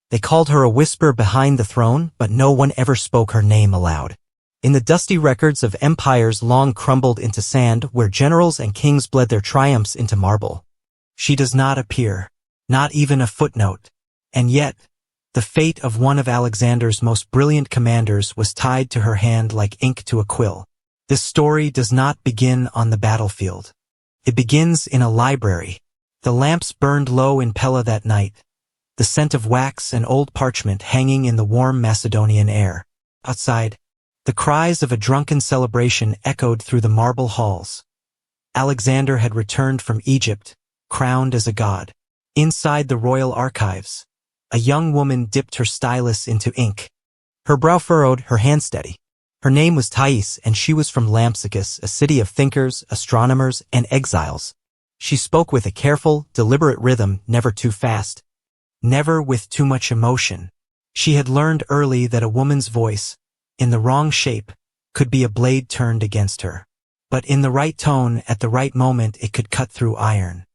They called her a whisper behind the throne, but no one ever spoke her name aloud. In the dusty records of empires long crumbled into sand where generals and kings bled their triumphs into marble, she does not appear, not even a footnote. And yet, the fate of one of Alexander's most brilliant commanders was tied to her hand like ink to a quill. This story does not begin on the battlefield. It begins in a library. The lamps burned low in Pella that night, the scent of wax and old parchment hanging in the warm Macedonian air. Outside, the cries of a drunken celebration echoed through the marble halls. Alexander had returned from Egypt, crowned as a god. Inside the royal archives, a young woman dipped her stylus into ink. Her brow furrowed, her hand steady. Her name was Thais, and she was from Lampsacus, a city of thinkers, astronomers, and exiles. She spoke with a careful, deliberate rhythm, never too fast, never with too much emotion. She had learned early that a woman's voice, in the wrong shape, could be a blade turned against her. But in the right tone, at the right moment, it could cut through iron.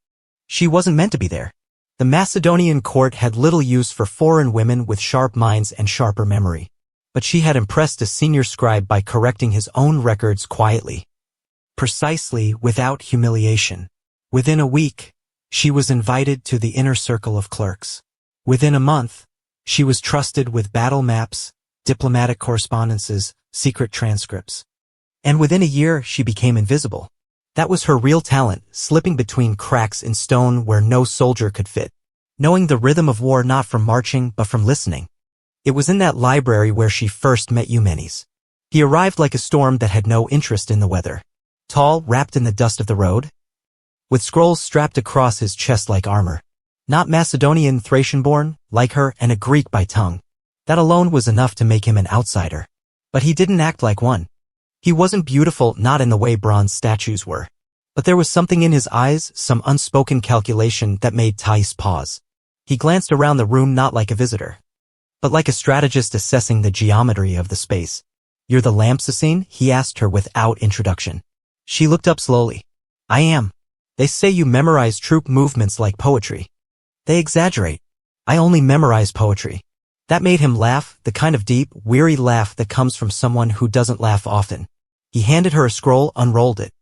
She wasn't meant to be there. The Macedonian court had little use for foreign women with sharp minds and sharper memory. But she had impressed a senior scribe by correcting his own records quietly, precisely, without humiliation. Within a week, she was invited to the inner circle of clerks. Within a month, she was trusted with battle maps, diplomatic correspondences, secret transcripts. And within a year, she became invisible. That was her real talent, slipping between cracks in stone where no soldier could fit, knowing the rhythm of war not from marching but from listening. It was in that library where she first met Eumenes. He arrived like a storm that had no interest in the weather. Tall, wrapped in the dust of the road, with scrolls strapped across his chest like armor. Not Macedonian, Thracian-born, like her, and a Greek by tongue. That alone was enough to make him an outsider. But he didn't act like one. He wasn't beautiful, not in the way bronze statues were. But there was something in his eyes, some unspoken calculation that made Thais pause. He glanced around the room not like a visitor, but like a strategist assessing the geometry of the space. "You're the Lampsacene?" he asked her without introduction. She looked up slowly. "I am. They say you memorize troop movements like poetry." "They exaggerate. I only memorize poetry." That made him laugh, the kind of deep, weary laugh that comes from someone who doesn't laugh often. He handed her a scroll, unrolled it,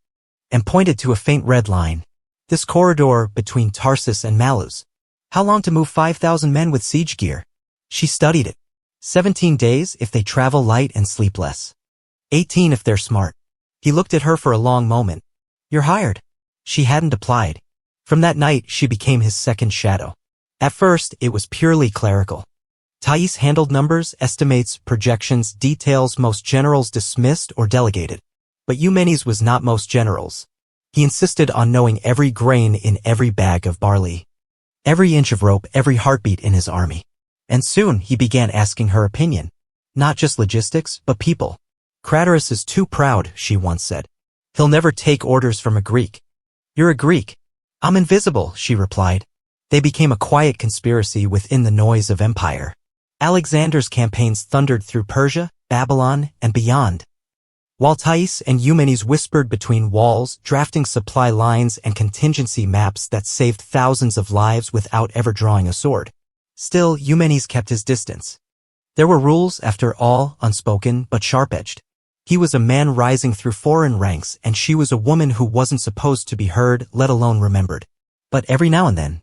and pointed to a faint red line. "This corridor between Tarsus and Malus. How long to move 5,000 men with siege gear?" She studied it. 17 days if they travel light and sleep less. 18 if they're smart. He looked at her for a long moment. "You're hired." She hadn't applied. From that night, she became his second shadow. At first, it was purely clerical. Thais handled numbers, estimates, projections, details most generals dismissed or delegated. But Eumenes was not most generals. He insisted on knowing every grain in every bag of barley, every inch of rope, every heartbeat in his army. And soon he began asking her opinion. Not just logistics, but people. "Craterus is too proud," she once said. "He'll never take orders from a Greek." "You're a Greek." "I'm invisible," she replied. They became a quiet conspiracy within the noise of empire. Alexander's campaigns thundered through Persia, Babylon, and beyond, while Thais and Eumenes whispered between walls, drafting supply lines and contingency maps that saved thousands of lives without ever drawing a sword. Still, Eumenes kept his distance. There were rules, after all, unspoken but sharp-edged. He was a man rising through foreign ranks, and she was a woman who wasn't supposed to be heard, let alone remembered. But every now and then,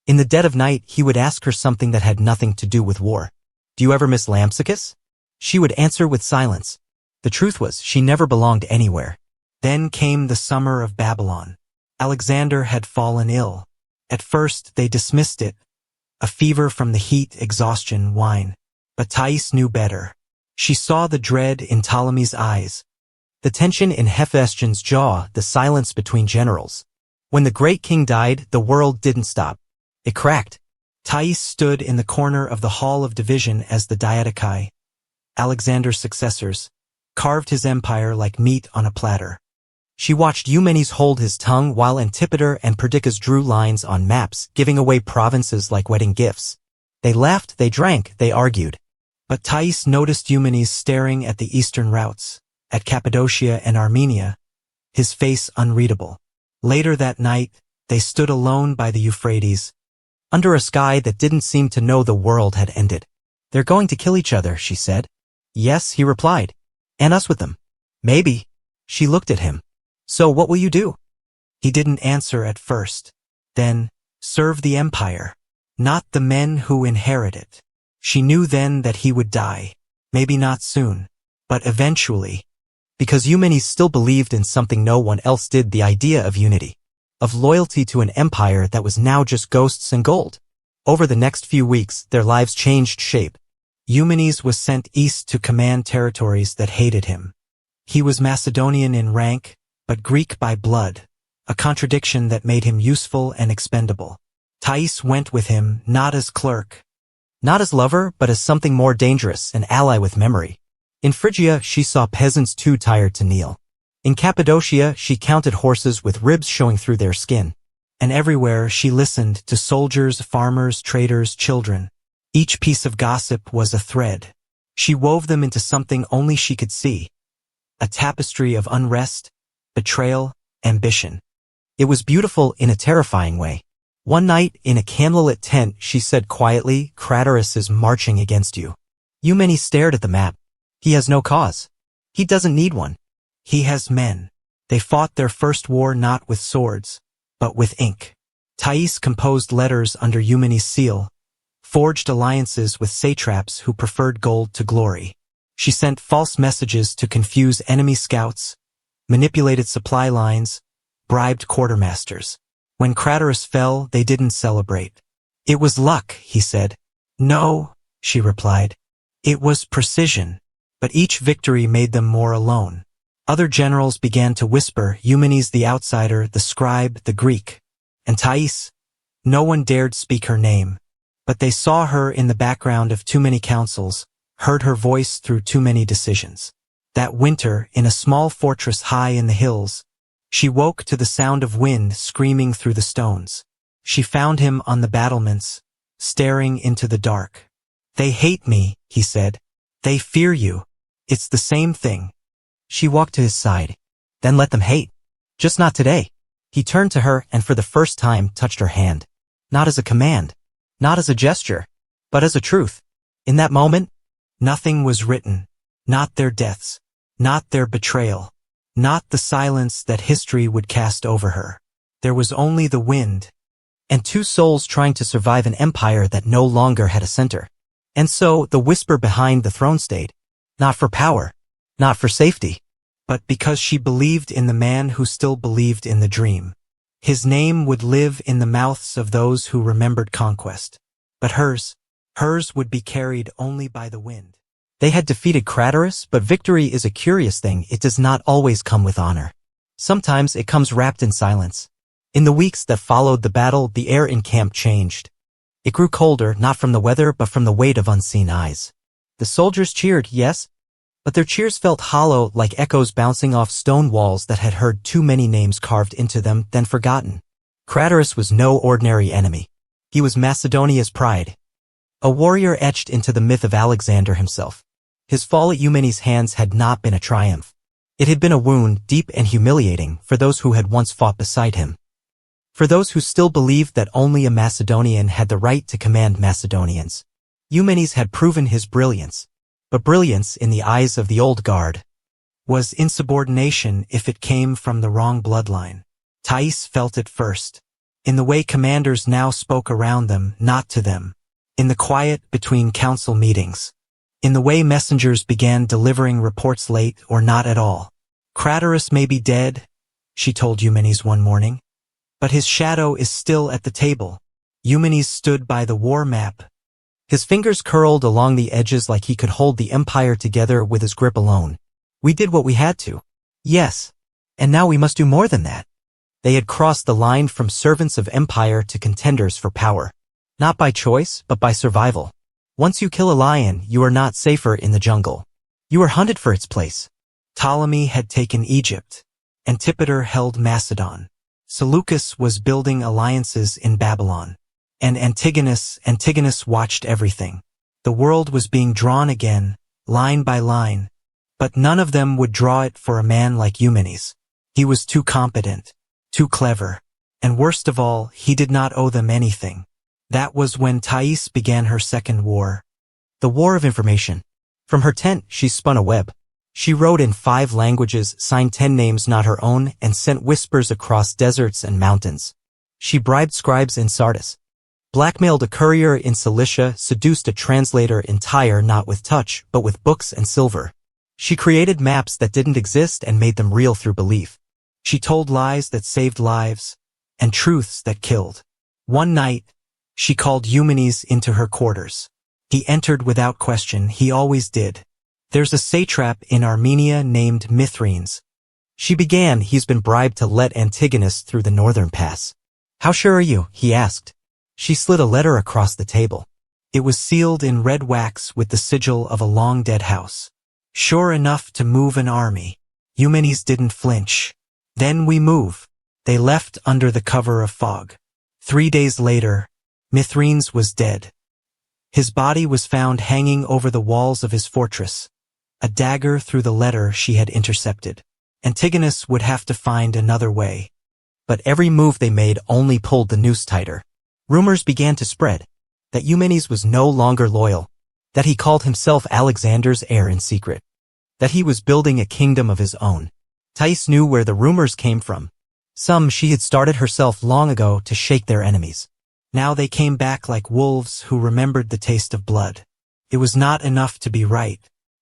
in the dead of night, he would ask her something that had nothing to do with war. "Do you ever miss Lampsacus?" She would answer with silence. The truth was, she never belonged anywhere. Then came the summer of Babylon. Alexander had fallen ill. At first, they dismissed it. A fever from the heat, exhaustion, wine. But Thais knew better. She saw the dread in Ptolemy's eyes, the tension in Hephaestion's jaw, the silence between generals. When the great king died, the world didn't stop. It cracked. Thais stood in the corner of the Hall of Division as the Diadochi, Alexander's successors, carved his empire like meat on a platter. She watched Eumenes hold his tongue while Antipater and Perdiccas drew lines on maps, giving away provinces like wedding gifts. They laughed, they drank, they argued. But Thais noticed Eumenes staring at the eastern routes, at Cappadocia and Armenia, his face unreadable. Later that night, they stood alone by the Euphrates, under a sky that didn't seem to know the world had ended. "They're going to kill each other," she said. "Yes," he replied. "And us with them." "Maybe." She looked at him. "So what will you do?" He didn't answer at first. Then, "Serve the empire, not the men who inherit it." She knew then that he would die. Maybe not soon, but eventually. Because Eumenes still believed in something no one else did, the idea of unity, of loyalty to an empire that was now just ghosts and gold. Over the next few weeks, their lives changed shape. Eumenes was sent east to command territories that hated him. He was Macedonian in rank, but Greek by blood, a contradiction that made him useful and expendable. Thais went with him, not as clerk, not as lover, but as something more dangerous, an ally with memory. In Phrygia, she saw peasants too tired to kneel. In Cappadocia, she counted horses with ribs showing through their skin. And everywhere, she listened to soldiers, farmers, traders, children. Each piece of gossip was a thread. She wove them into something only she could see. A tapestry of unrest, betrayal, ambition. It was beautiful in a terrifying way. One night, in a candlelit tent, she said quietly, "Craterus is marching against you." Eumenes stared at the map. He has no cause. He doesn't need one. He has men. They fought their first war not with swords, but with ink. Thais composed letters under Eumenes' seal, forged alliances with satraps who preferred gold to glory. She sent false messages to confuse enemy scouts, manipulated supply lines, bribed quartermasters. When Craterus fell, they didn't celebrate. "It was luck," he said. "No," she replied. "It was precision." But each victory made them more alone. Other generals began to whisper, Eumenes the outsider, the scribe, the Greek. And Thais? No one dared speak her name. But they saw her in the background of too many councils, heard her voice through too many decisions. That winter, in a small fortress high in the hills, she woke to the sound of wind screaming through the stones. She found him on the battlements, staring into the dark. "They hate me," he said. "They fear you. It's the same thing." She walked to his side. "Then let them hate. Just not today." He turned to her and for the first time touched her hand. Not as a command, not as a gesture, but as a truth. In that moment, nothing was written. Not their deaths, not their betrayal, not the silence that history would cast over her. There was only the wind, and two souls trying to survive an empire that no longer had a center. And so the whisper behind the throne stayed. Not for power, not for safety, but because she believed in the man who still believed in the dream. His name would live in the mouths of those who remembered conquest. But hers would be carried only by the wind. They had defeated Craterus, but victory is a curious thing. It does not always come with honor. Sometimes it comes wrapped in silence. In the weeks that followed the battle, the air in camp changed. It grew colder, not from the weather, but from the weight of unseen eyes. The soldiers cheered, yes, but their cheers felt hollow, like echoes bouncing off stone walls that had heard too many names carved into them, then forgotten. Craterus was no ordinary enemy. He was Macedonia's pride. A warrior etched into the myth of Alexander himself. His fall at Eumenes' hands had not been a triumph. It had been a wound, deep and humiliating, for those who had once fought beside him. For those who still believed that only a Macedonian had the right to command Macedonians. Eumenes had proven his brilliance, but brilliance in the eyes of the old guard was insubordination if it came from the wrong bloodline. Thais felt it first, in the way commanders now spoke around them, not to them, in the quiet between council meetings, in the way messengers began delivering reports late or not at all. "Craterus may be dead," she told Eumenes one morning, "but his shadow is still at the table." Eumenes stood by the war map. His fingers curled along the edges like he could hold the empire together with his grip alone. "We did what we had to." "Yes, and now we must do more than that." They had crossed the line from servants of empire to contenders for power. Not by choice, but by survival. Once you kill a lion, you are not safer in the jungle. You are hunted for its place. Ptolemy had taken Egypt. Antipater held Macedon. Seleucus was building alliances in Babylon. And Antigonus watched everything. The world was being drawn again, line by line. But none of them would draw it for a man like Eumenes. He was too competent, too clever. And worst of all, he did not owe them anything. That was when Thais began her second war. The War of Information. From her tent, she spun a web. She wrote in 5 languages, signed 10 names not her own, and sent whispers across deserts and mountains. She bribed scribes in Sardis, blackmailed a courier in Cilicia, seduced a translator in Tyre not with touch, but with books and silver. She created maps that didn't exist and made them real through belief. She told lies that saved lives, and truths that killed. One night, she called Eumenes into her quarters. He entered without question, he always did. There's a satrap in Armenia named Mithrenes. She began, he's been bribed to let Antigonus through the northern pass. How sure are you? He asked. She slid a letter across the table. It was sealed in red wax with the sigil of a long-dead house. Sure enough to move an army. Eumenes didn't flinch. Then we move. They left under the cover of fog. 3 days later, Mithrenes was dead. His body was found hanging over the walls of his fortress, a dagger through the letter she had intercepted. Antigonus would have to find another way. But every move they made only pulled the noose tighter. Rumors began to spread that Eumenes was no longer loyal, that he called himself Alexander's heir in secret, that he was building a kingdom of his own. Thais knew where the rumors came from. Some she had started herself long ago to shake their enemies. Now they came back like wolves who remembered the taste of blood. It was not enough to be right.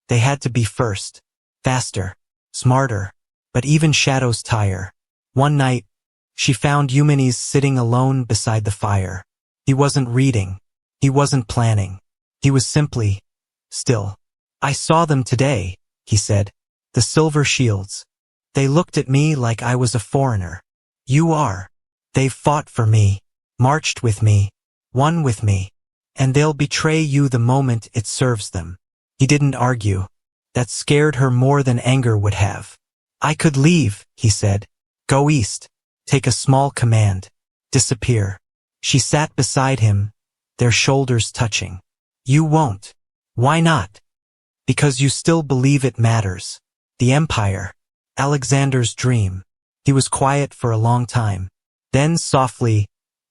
They had to be first, faster, smarter, but even shadows tire. One night, she found Eumenes sitting alone beside the fire. He wasn't reading. He wasn't planning. He was simply still. I saw them today, he said. The silver shields. They looked at me like I was a foreigner. You are. They've fought for me, marched with me, won with me, and they'll betray you the moment it serves them. He didn't argue. That scared her more than anger would have. I could leave, he said. Go east. Take a small command. Disappear. She sat beside him, their shoulders touching. You won't. Why not? Because you still believe it matters. The empire. Alexander's dream. He was quiet for a long time. Then softly,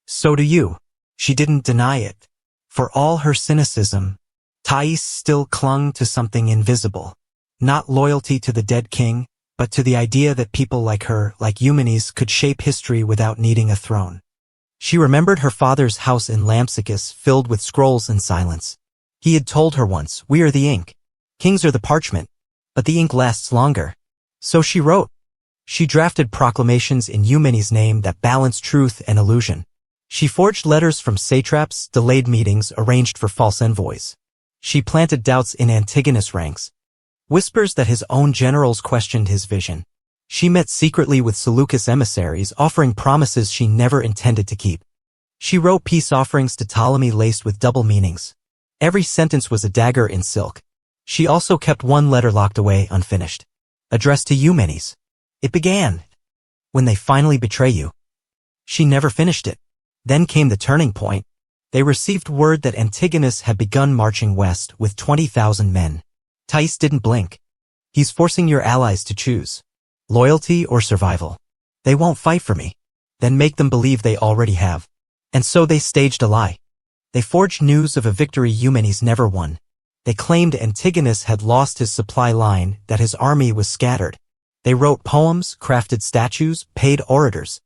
so do you. She didn't deny it. For all her cynicism, Thais still clung to something invisible. Not loyalty to the dead king, but to the idea that people like her, like Eumenes, could shape history without needing a throne. She remembered her father's house in Lampsacus filled with scrolls and silence. He had told her once, we are the ink. Kings are the parchment. But the ink lasts longer. So she wrote. She drafted proclamations in Eumenes' name that balanced truth and illusion. She forged letters from satraps, delayed meetings, arranged for false envoys. She planted doubts in Antigonus' ranks. Whispers that his own generals questioned his vision. She met secretly with Seleucus emissaries, offering promises she never intended to keep. She wrote peace offerings to Ptolemy laced with double meanings. Every sentence was a dagger in silk. She also kept one letter locked away unfinished, addressed to Eumenes. It began, when they finally betray you. She never finished it. Then came the turning point. They received word that Antigonus had begun marching west with 20,000 men. Thais didn't blink. He's forcing your allies to choose. Loyalty or survival. They won't fight for me. Then make them believe they already have. And so they staged a lie. They forged news of a victory Eumenes never won. They claimed Antigonus had lost his supply line, that his army was scattered. They wrote poems, crafted statues, paid orators.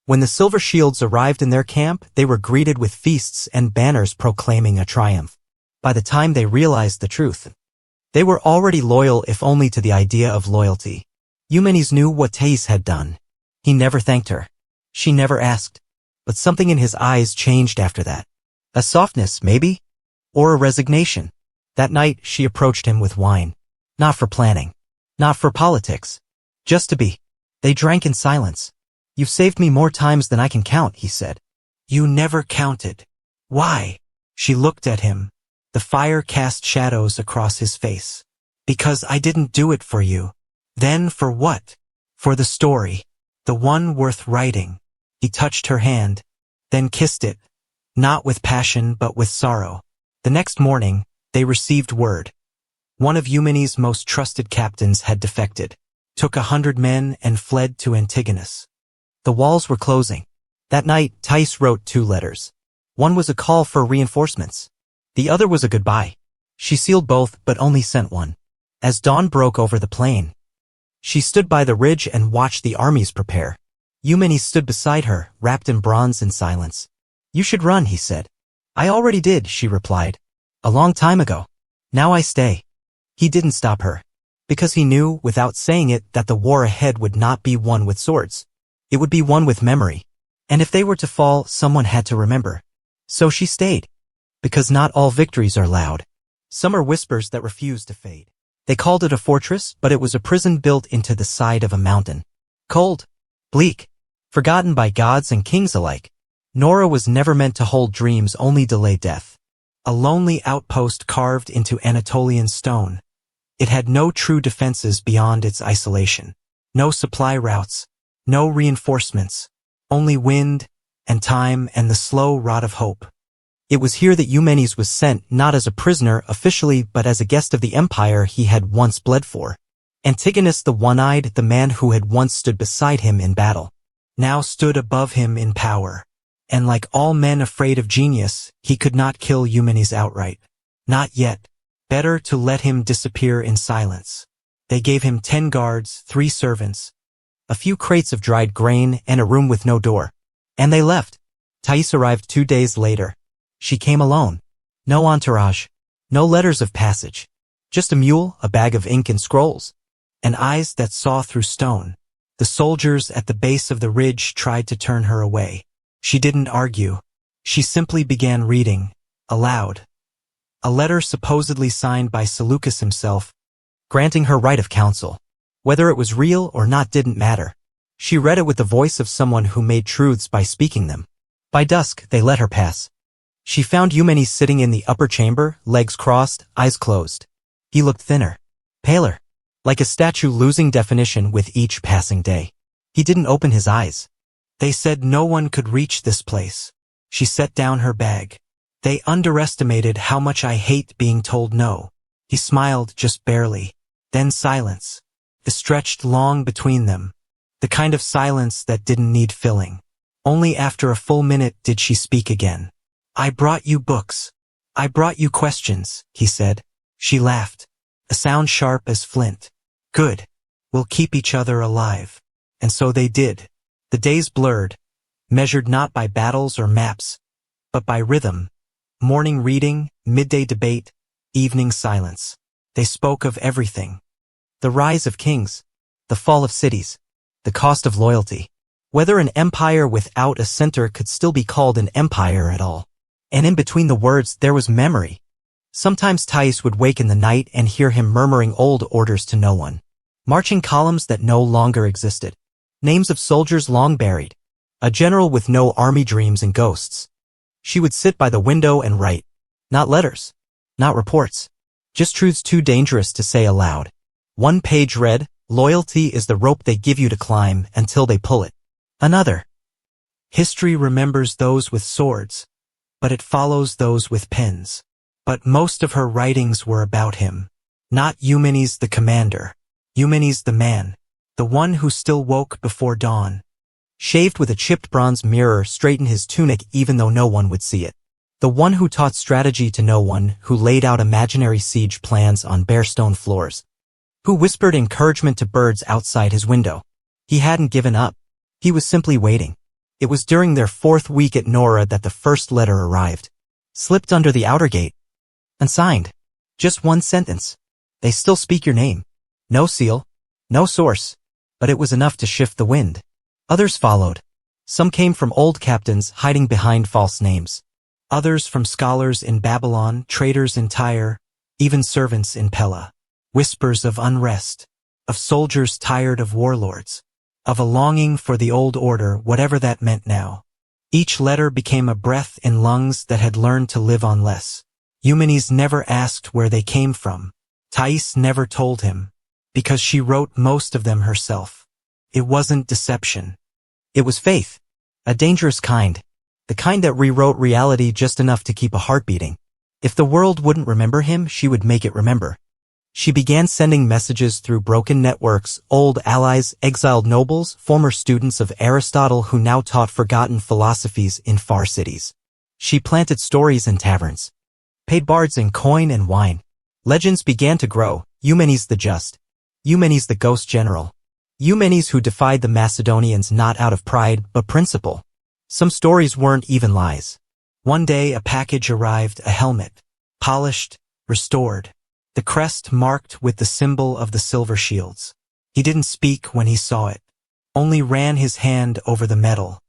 When the silver shields arrived in their camp, they were greeted with feasts and banners proclaiming a triumph. By the time they realized the truth, they were already loyal if only to the idea of loyalty. Eumenes knew what Thais had done. He never thanked her. She never asked. But something in his eyes changed after that. A softness, maybe? Or a resignation. That night, she approached him with wine. Not for planning. Not for politics. Just to be. They drank in silence. You've saved me more times than I can count, he said. You never counted. Why? She looked at him. The fire cast shadows across his face. Because I didn't do it for you. Then for what? For the story. The one worth writing. He touched her hand, then kissed it. Not with passion but with sorrow. The next morning, they received word. One of Eumenes' most trusted captains had defected, took 100 men and fled to Antigonus. The walls were closing. That night, Thais wrote 2 letters. One was a call for reinforcements. The other was a goodbye. She sealed both but only sent one. As dawn broke over the plain, she stood by the ridge and watched the armies prepare. Eumenes stood beside her, wrapped in bronze and silence. "You should run," he said. "I already did," she replied. "A long time ago. Now I stay." He didn't stop her, because he knew, without saying it, that the war ahead would not be won with swords. It would be won with memory. And if they were to fall, someone had to remember. So she stayed. Because not all victories are loud. Some are whispers that refuse to fade. They called it a fortress, but it was a prison built into the side of a mountain. Cold. Bleak. Forgotten by gods and kings alike. Nora was never meant to hold dreams, only delay death. A lonely outpost carved into Anatolian stone. It had no true defenses beyond its isolation. No supply routes. No reinforcements. Only wind and time and the slow rot of hope. It was here that Eumenes was sent, not as a prisoner officially, but as a guest of the empire he had once bled for. Antigonus the One-Eyed, the man who had once stood beside him in battle, now stood above him in power. And like all men afraid of genius, he could not kill Eumenes outright. Not yet. Better to let him disappear in silence. They gave him 10 guards, 3 servants, a few crates of dried grain, and a room with no door. And they left. Thais arrived 2 days later. She came alone. No entourage. No letters of passage. Just a mule, a bag of ink and scrolls. And eyes that saw through stone. The soldiers at the base of the ridge tried to turn her away. She didn't argue. She simply began reading, aloud. A letter supposedly signed by Seleucus himself, granting her right of counsel. Whether it was real or not didn't matter. She read it with the voice of someone who made truths by speaking them. By dusk, they let her pass. She found Eumenes sitting in the upper chamber, legs crossed, eyes closed. He looked thinner, paler, like a statue losing definition with each passing day. He didn't open his eyes. They said no one could reach this place. She set down her bag. They underestimated how much I hate being told no. He smiled just barely. Then silence. It stretched long between them. The kind of silence that didn't need filling. Only after a full minute did she speak again. "I brought you books. I brought you questions," he said. She laughed. A sound sharp as flint. "Good. We'll keep each other alive." And so they did. The days blurred, measured not by battles or maps, but by rhythm. Morning reading, midday debate, evening silence. They spoke of everything. The rise of kings, the fall of cities, the cost of loyalty. Whether an empire without a center could still be called an empire at all. And in between the words there was memory. Sometimes Thais would wake in the night and hear him murmuring old orders to no one. Marching columns that no longer existed. Names of soldiers long buried. A general with no army dreams and ghosts. She would sit by the window and write. Not letters. Not reports. Just truths too dangerous to say aloud. One page read, "Loyalty is the rope they give you to climb until they pull it." Another. "History remembers those with swords, but it follows those with pens." But most of her writings were about him. Not Eumenes the commander. Eumenes the man. The one who still woke before dawn. Shaved with a chipped bronze mirror, straightened his tunic even though no one would see it. The one who taught strategy to no one, who laid out imaginary siege plans on bare stone floors. Who whispered encouragement to birds outside his window. He hadn't given up. He was simply waiting. It was during their 4th week at Nora that the first letter arrived. Slipped under the outer gate. Unsigned. Just one sentence. "They still speak your name." No seal. No source. But it was enough to shift the wind. Others followed. Some came from old captains hiding behind false names. Others from scholars in Babylon, traders in Tyre, even servants in Pella. Whispers of unrest. Of soldiers tired of warlords. Of a longing for the old order, whatever that meant now. Each letter became a breath in lungs that had learned to live on less. Eumenes never asked where they came from. Thais never told him. Because she wrote most of them herself. It wasn't deception. It was faith. A dangerous kind. The kind that rewrote reality just enough to keep a heart beating. If the world wouldn't remember him, she would make it remember. She began sending messages through broken networks, old allies, exiled nobles, former students of Aristotle who now taught forgotten philosophies in far cities. She planted stories in taverns, paid bards in coin and wine. Legends began to grow. Eumenes the Just, Eumenes the Ghost General, Eumenes who defied the Macedonians not out of pride but principle. Some stories weren't even lies. One day a package arrived, a helmet, polished, restored, the crest marked with the symbol of the silver shields. He didn't speak when he saw it, only ran his hand over the metal.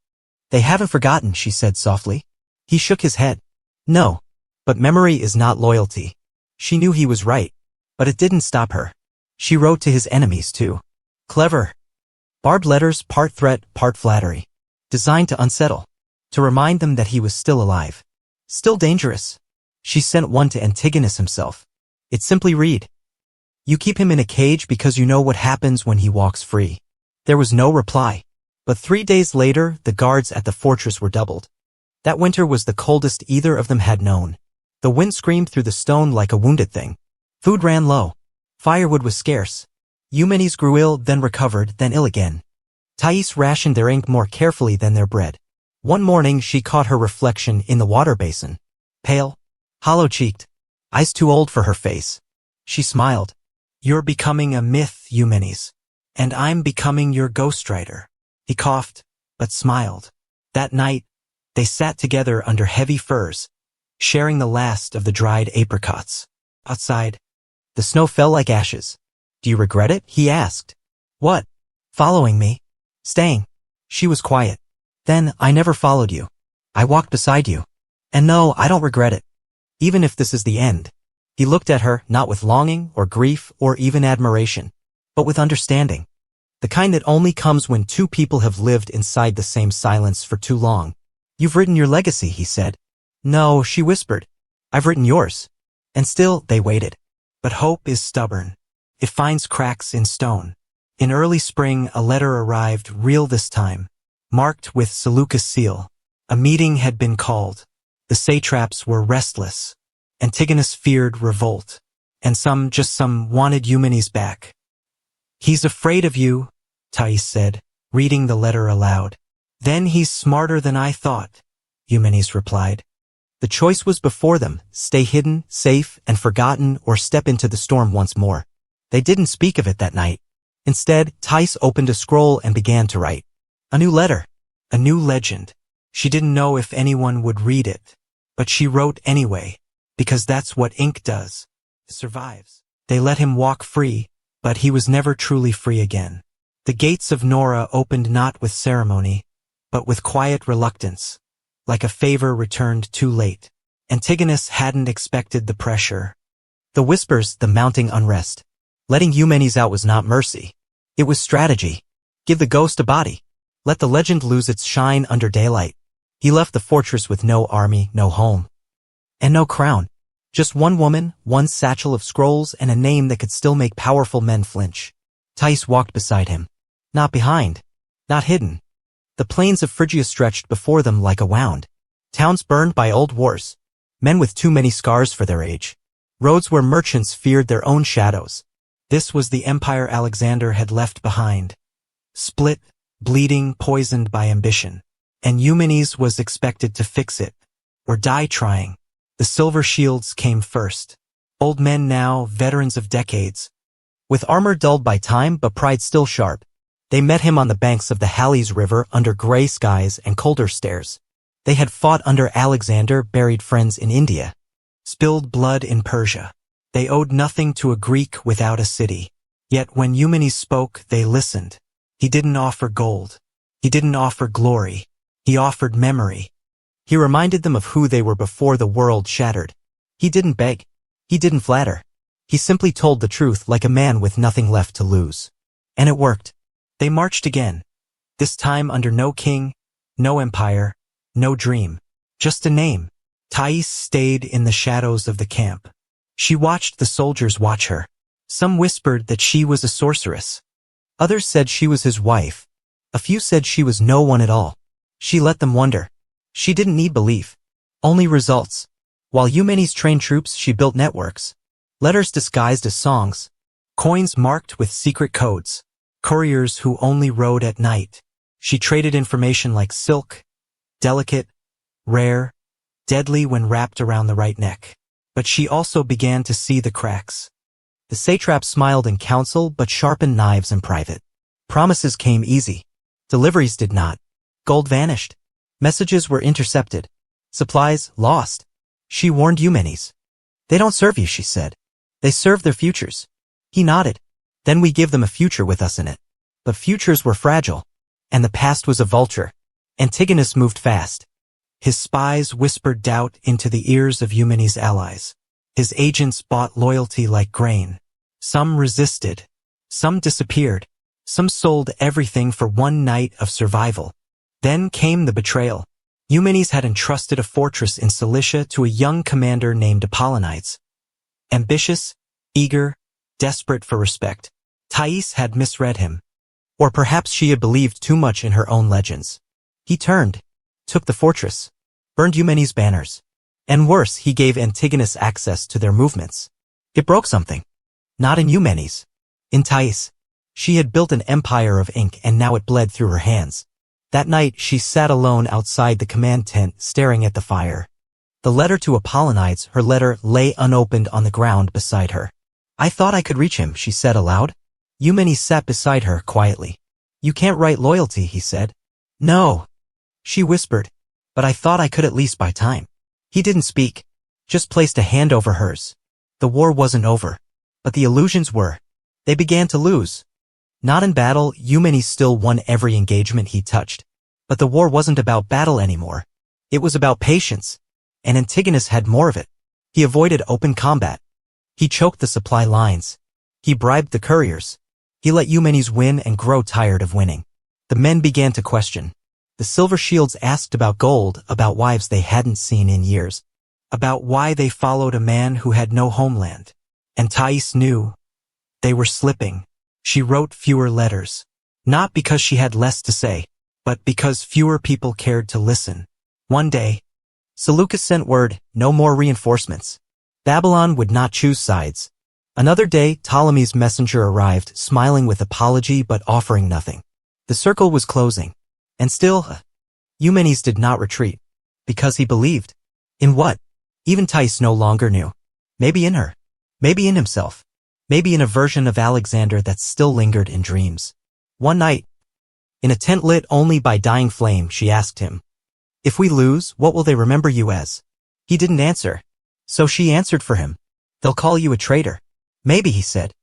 "They haven't forgotten," she said softly. He shook his head. "No, but memory is not loyalty." She knew he was right, but it didn't stop her. She wrote to his enemies too. Clever. Barbed letters, part threat, part flattery. Designed to unsettle. To remind them that he was still alive. Still dangerous. She sent one to Antigonus himself. It simply read, "You keep him in a cage because you know what happens when he walks free." There was no reply. But 3 days later, the guards at the fortress were doubled. That winter was the coldest either of them had known. The wind screamed through the stone like a wounded thing. Food ran low. Firewood was scarce. Eumenes grew ill, then recovered, then ill again. Thais rationed their ink more carefully than their bread. One morning she caught her reflection in the water basin. Pale, hollow-cheeked, eyes too old for her face. She smiled. "You're becoming a myth, Eumenes. And I'm becoming your ghostwriter." He coughed, but smiled. That night, they sat together under heavy firs, sharing the last of the dried apricots. Outside, the snow fell like ashes. "Do you regret it?" he asked. "What?" "Following me. Staying." She was quiet. "Then I never followed you. I walked beside you. And no, I don't regret it. Even if this is the end." He looked at her, not with longing or grief or even admiration, but with understanding. The kind that only comes when two people have lived inside the same silence for too long. "You've written your legacy," he said. "No," she whispered. "I've written yours." And still they waited. But hope is stubborn. It finds cracks in stone. In early spring, a letter arrived, real this time, marked with Seleucus' seal. A meeting had been called. The satraps were restless. Antigonus feared revolt. And some, just some, wanted Eumenes back. "He's afraid of you," Thais said, reading the letter aloud. "Then he's smarter than I thought," Eumenes replied. The choice was before them, stay hidden, safe, and forgotten, or step into the storm once more. They didn't speak of it that night. Instead, Thais opened a scroll and began to write. A new letter. A new legend. She didn't know if anyone would read it. But she wrote anyway, because that's what ink does. It survives. They let him walk free, but he was never truly free again. The gates of Nora opened not with ceremony, but with quiet reluctance, like a favor returned too late. Antigonus hadn't expected the pressure. The whispers, the mounting unrest. Letting Eumenes out was not mercy. It was strategy. Give the ghost a body. Let the legend lose its shine under daylight. He left the fortress with no army, no home, and no crown. Just one woman, one satchel of scrolls, and a name that could still make powerful men flinch. Thais walked beside him. Not behind. Not hidden. The plains of Phrygia stretched before them like a wound. Towns burned by old wars. Men with too many scars for their age. Roads where merchants feared their own shadows. This was the empire Alexander had left behind. Split, bleeding, poisoned by ambition. And Eumenes was expected to fix it. Or die trying. The silver shields came first. Old men now, veterans of decades. With armor dulled by time but pride still sharp. They met him on the banks of the Halys River under gray skies and colder stares. They had fought under Alexander, buried friends in India. Spilled blood in Persia. They owed nothing to a Greek without a city. Yet when Eumenes spoke, they listened. He didn't offer gold. He didn't offer glory. He offered memory. He reminded them of who they were before the world shattered. He didn't beg. He didn't flatter. He simply told the truth like a man with nothing left to lose. And it worked. They marched again. This time under no king, no empire, no dream. Just a name. Thais stayed in the shadows of the camp. She watched the soldiers watch her. Some whispered that she was a sorceress. Others said she was his wife. A few said she was no one at all. She let them wonder. She didn't need belief. Only results. While Eumenes trained troops, she built networks. Letters disguised as songs. Coins marked with secret codes. Couriers who only rode at night. She traded information like silk. Delicate. Rare. deadly when wrapped around the right neck. But she also began to see the cracks. The satrap smiled in council but sharpened knives in private. Promises came easy. Deliveries did not. Gold vanished. Messages were intercepted. Supplies lost. She warned Eumenes. They don't serve you, she said. They serve their futures. He nodded. Then we give them a future with us in it. But futures were fragile. And the past was a vulture. Antigonus moved fast. His spies whispered doubt into the ears of Eumenes' allies. His agents bought loyalty like grain. Some resisted. Some disappeared. Some sold everything for one night of survival. Then came the betrayal. Eumenes had entrusted a fortress in Cilicia to a young commander named Apollonides. Ambitious, eager, desperate for respect. Thais had misread him. Or perhaps she had believed too much in her own legends. He turned, took the fortress, burned Eumenes' banners. And worse, he gave Antigonus access to their movements. It broke something. Not in Eumenes. In Thais. She had built an empire of ink and now it bled through her hands. That night she sat alone outside the command tent staring at the fire. The letter to Apollonides, her letter, lay unopened on the ground beside her. I thought I could reach him, she said aloud. Eumenes sat beside her quietly. You can't write loyalty, he said. No. She whispered. But I thought I could at least buy time. He didn't speak. Just placed a hand over hers. The war wasn't over. But the illusions were. They began to lose. Not in battle, Eumenes still won every engagement he touched. But the war wasn't about battle anymore. It was about patience. And Antigonus had more of it. He avoided open combat. He choked the supply lines. He bribed the couriers. He let Eumenes win and grow tired of winning. The men began to question. The silver shields asked about gold, about wives they hadn't seen in years, about why they followed a man who had no homeland. And Thais knew. They were slipping. She wrote fewer letters. Not because she had less to say, but because fewer people cared to listen. One day, Seleucus sent word, no more reinforcements. Babylon would not choose sides. Another day, Ptolemy's messenger arrived, smiling with apology but offering nothing. The circle was closing. And still, Eumenes did not retreat. Because he believed. In what? Even Thais no longer knew. Maybe in her. Maybe in himself. Maybe in a version of Alexander that still lingered in dreams. One night, in a tent lit only by dying flame, she asked him, if we lose, what will they remember you as? He didn't answer. So she answered for him. They'll call you a traitor. Maybe, he said.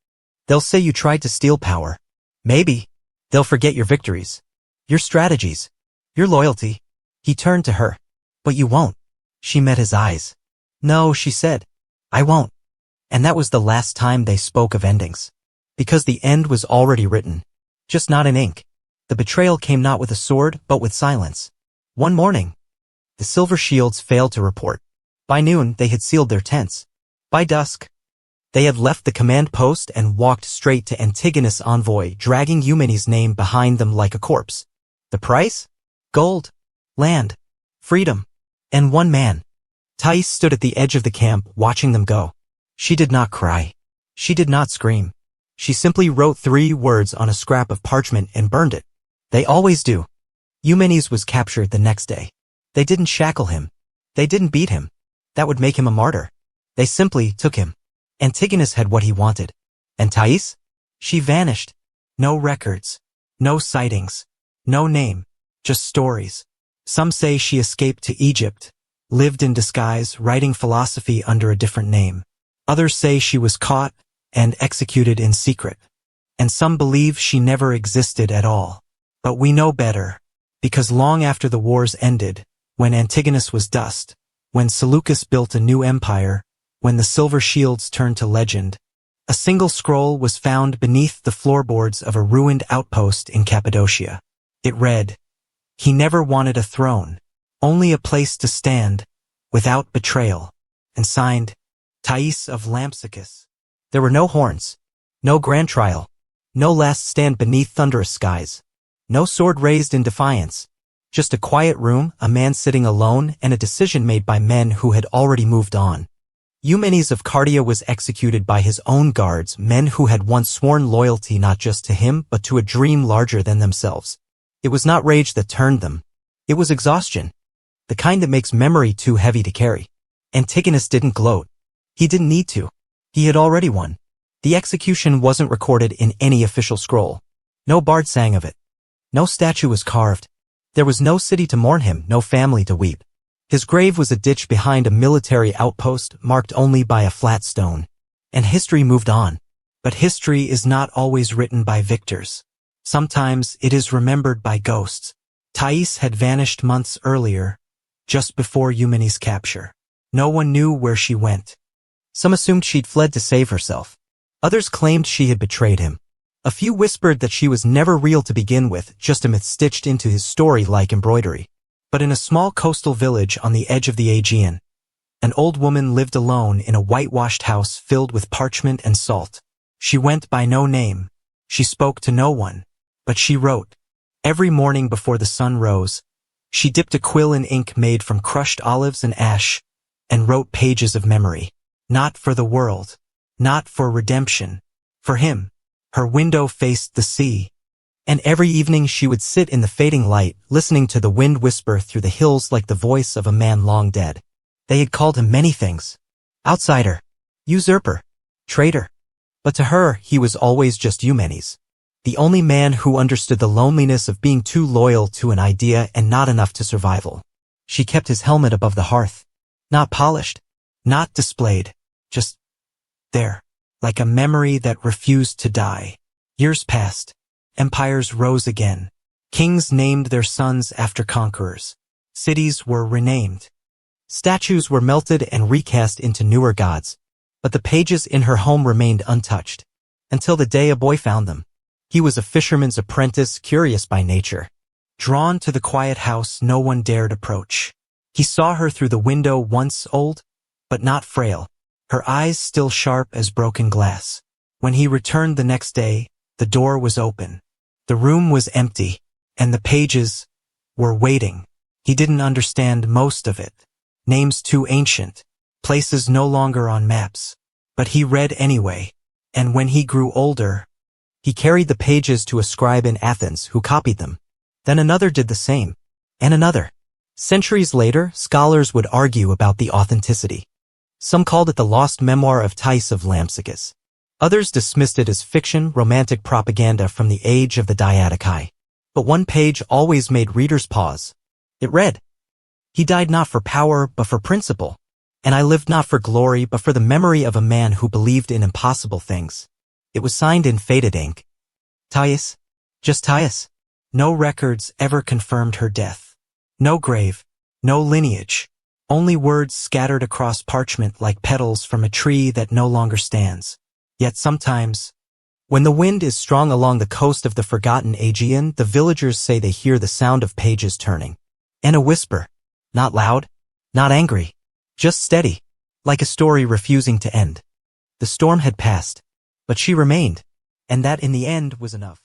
They'll say you tried to steal power. Maybe. They'll forget your victories. Your strategies. Your loyalty. He turned to her. But you won't. She met his eyes. No, she said. I won't. And that was the last time they spoke of endings. Because the end was already written. Just not in ink. The betrayal came not with a sword, but with silence. One morning, the silver shields failed to report. By noon, they had sealed their tents. By dusk, they had left the command post and walked straight to Antigonus' envoy, dragging Eumenes' name behind them like a corpse. The price? Gold, land, freedom, and one man. Thais stood at the edge of the camp, watching them go. She did not cry. She did not scream. She simply wrote 3 words on a scrap of parchment and burned it. They always do. Eumenes was captured the next day. They didn't shackle him. They didn't beat him. That would make him a martyr. They simply took him. Antigonus had what he wanted. And Thais? She vanished. No records. No sightings. No name. Just stories. Some say she escaped to Egypt, lived in disguise, writing philosophy under a different name. Others say she was caught and executed in secret. And some believe she never existed at all. But we know better. Because long after the wars ended, when Antigonus was dust, when Seleucus built a new empire, when the silver shields turned to legend, a single scroll was found beneath the floorboards of a ruined outpost in Cappadocia. It read, he never wanted a throne, only a place to stand, without betrayal, and signed, Thais of Lampsacus. There were no horns, no grand trial, no last stand beneath thunderous skies, no sword raised in defiance, just a quiet room, a man sitting alone, and a decision made by men who had already moved on. Eumenes of Cardia was executed by his own guards, men who had once sworn loyalty not just to him but to a dream larger than themselves. It was not rage that turned them. It was exhaustion. the kind that makes memory too heavy to carry. Antigonus didn't gloat. He didn't need to. He had already won. The execution wasn't recorded in any official scroll. No bard sang of it. No statue was carved. There was no city to mourn him, no family to weep. His grave was a ditch behind a military outpost marked only by a flat stone. And history moved on. But history is not always written by victors. Sometimes it is remembered by ghosts. Thais had vanished months earlier, just before Eumenes' capture. No one knew where she went. Some assumed she'd fled to save herself. Others claimed she had betrayed him. A few whispered that she was never real to begin with, just a myth stitched into his story like embroidery. But in a small coastal village on the edge of the Aegean, an old woman lived alone in a whitewashed house filled with parchment and salt. She went by no name. She spoke to no one. But she wrote. Every morning before the sun rose, she dipped a quill in ink made from crushed olives and ash, and wrote pages of memory. Not for the world. Not for redemption. For him. Her window faced the sea. And every evening she would sit in the fading light, listening to the wind whisper through the hills like the voice of a man long dead. They had called him many things. Outsider. Usurper. Traitor. But to her, he was always just Eumenes. The only man who understood the loneliness of being too loyal to an idea and not enough to survival. She kept his helmet above the hearth. Not polished. Not displayed. Just there. Like a memory that refused to die. Years passed. Empires rose again. Kings named their sons after conquerors. Cities were renamed. Statues were melted and recast into newer gods. But the pages in her home remained untouched. Until the day a boy found them. He was a fisherman's apprentice, curious by nature. Drawn to the quiet house no one dared approach. He saw her through the window, once old, but not frail. Her eyes still sharp as broken glass. When he returned the next day, the door was open. The room was empty, and the pages were waiting. He didn't understand most of it. Names too ancient, places no longer on maps. But he read anyway, and when he grew older, he carried the pages to a scribe in Athens who copied them. Then another did the same, and another. Centuries later, scholars would argue about the authenticity. Some called it the lost memoir of Thais of Lampsacus. Others dismissed it as fiction, romantic propaganda from the age of the Diadochi. But one page always made readers pause. It read, "He died not for power, but for principle. And I lived not for glory, but for the memory of a man who believed in impossible things." It was signed in faded ink. Thais. Just Thais. No records ever confirmed her death. No grave. No lineage. Only words scattered across parchment like petals from a tree that no longer stands. Yet sometimes, when the wind is strong along the coast of the forgotten Aegean, the villagers say they hear the sound of pages turning. And a whisper. Not loud. Not angry. Just steady. Like a story refusing to end. The storm had passed. But she remained. And that in the end was enough.